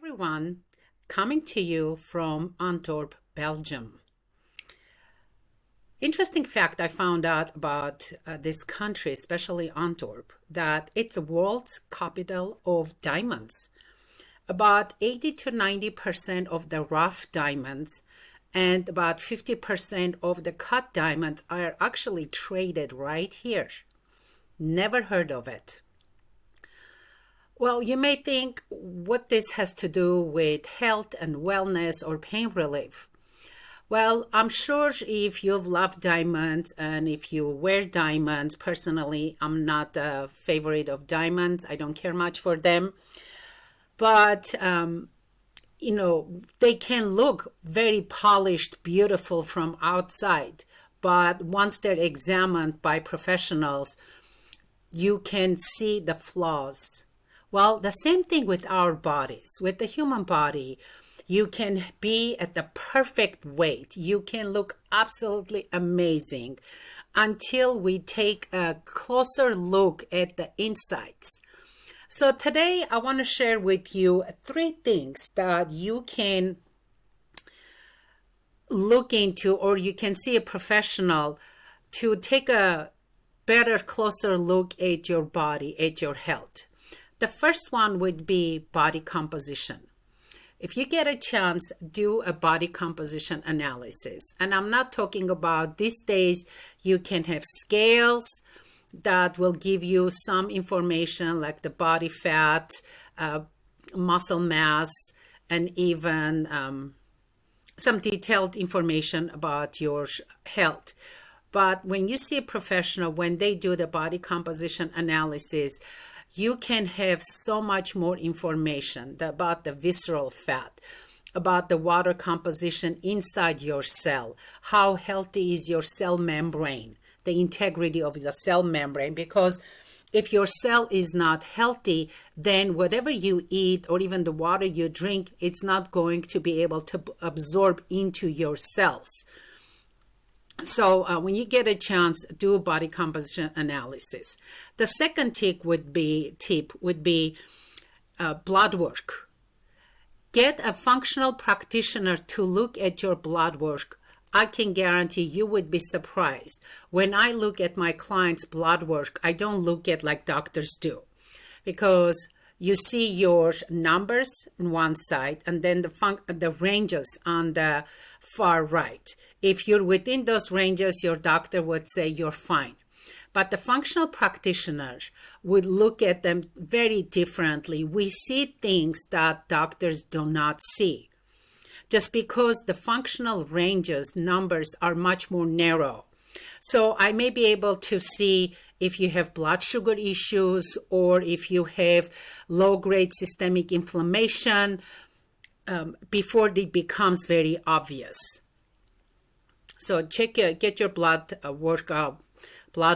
Everyone, coming to you from Antwerp, Belgium. Interesting fact I found out about this country, especially Antwerp, that it's the world's capital of diamonds. About 80 to 90% of the rough diamonds and about 50% of the cut diamonds are actually traded right here. Never heard of it. Well, you may think what this has to do with health and wellness or pain relief. Well, I'm sure if you love diamonds and if you wear diamonds, personally, I'm not a favorite of diamonds. I don't care much for them. But, they can look very polished, beautiful from outside. But once they're examined by professionals, you can see the flaws. Well, the same thing with our bodies. With the human body, you can be at the perfect weight. You can look absolutely amazing until we take a closer look at the insides. So today I want to share with you 3 things that you can look into, or you can see a professional to take a better, closer look at your body, at your health. The first one would be body composition. If you get a chance, do a body composition analysis. And I'm not talking about these days, you can have scales that will give you some information like the body fat, muscle mass, and even some detailed information about your health. But when you see a professional, when they do the body composition analysis, you can have so much more information about the visceral fat, about the water composition inside your cell, how healthy is your cell membrane, the integrity of the cell membrane, because if your cell is not healthy, then whatever you eat or even the water you drink, it's not going to be able to absorb into your cells. So when you get a chance, do a body composition analysis. The second tip would be blood work. Get a functional practitioner to look at your blood work. I can guarantee you would be surprised. When I look at my clients' blood work, I don't look at like doctors do, because you see your numbers on one side and then the ranges on the far right. If you're within those ranges, your doctor would say you're fine. But the functional practitioner would look at them very differently. We see things that doctors do not see, just because the functional ranges, numbers are much more narrow. So I may be able to see if you have blood sugar issues or if you have low-grade systemic inflammation before it becomes very obvious. So get your blood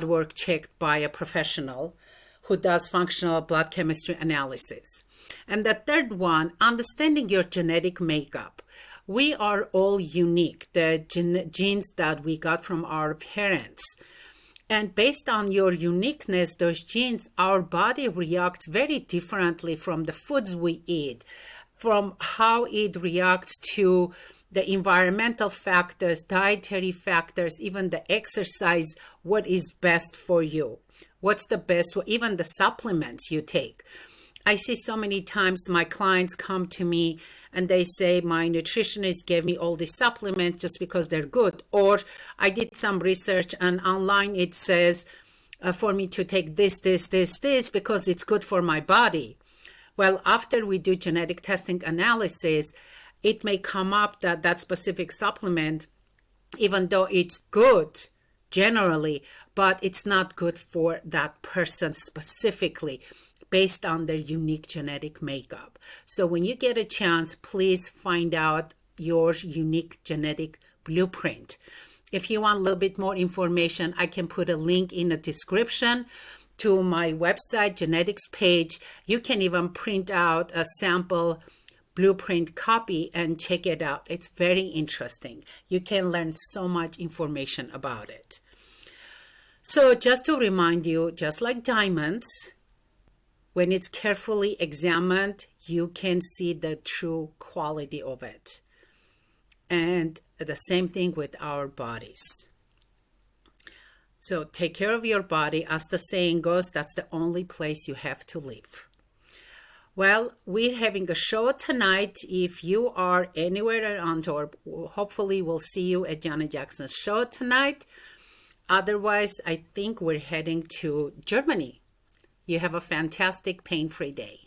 work checked by a professional who does functional blood chemistry analysis. And the third one, understanding your genetic makeup. We are all unique, the genes that we got from our parents. And based on your uniqueness, those genes, our body reacts very differently from the foods we eat, from how it reacts to the environmental factors, dietary factors, even the exercise, what is best for you, what's the best, even the supplements you take. I see so many times my clients come to me and they say, my nutritionist gave me all these supplements just because they're good. Or I did some research and online it says for me to take this because it's good for my body. Well, after we do genetic testing analysis, it may come up that that specific supplement, even though it's good generally, but it's not good for that person specifically, based on their unique genetic makeup. So when you get a chance, please find out your unique genetic blueprint. If you want a little bit more information, I can put a link in the description to my website genetics page. You can even print out a sample blueprint copy and check it out. It's very interesting. You can learn so much information about it. So just to remind you, just like diamonds, When it's carefully examined, you can see the true quality of it. And the same thing with our bodies. So take care of your body. As the saying goes, that's the only place you have to live. Well, we're having a show tonight. If you are anywhere in Antwerp, hopefully we'll see you at Janet Jackson's show tonight. Otherwise, I think we're heading to Germany. You have a fantastic pain-free day.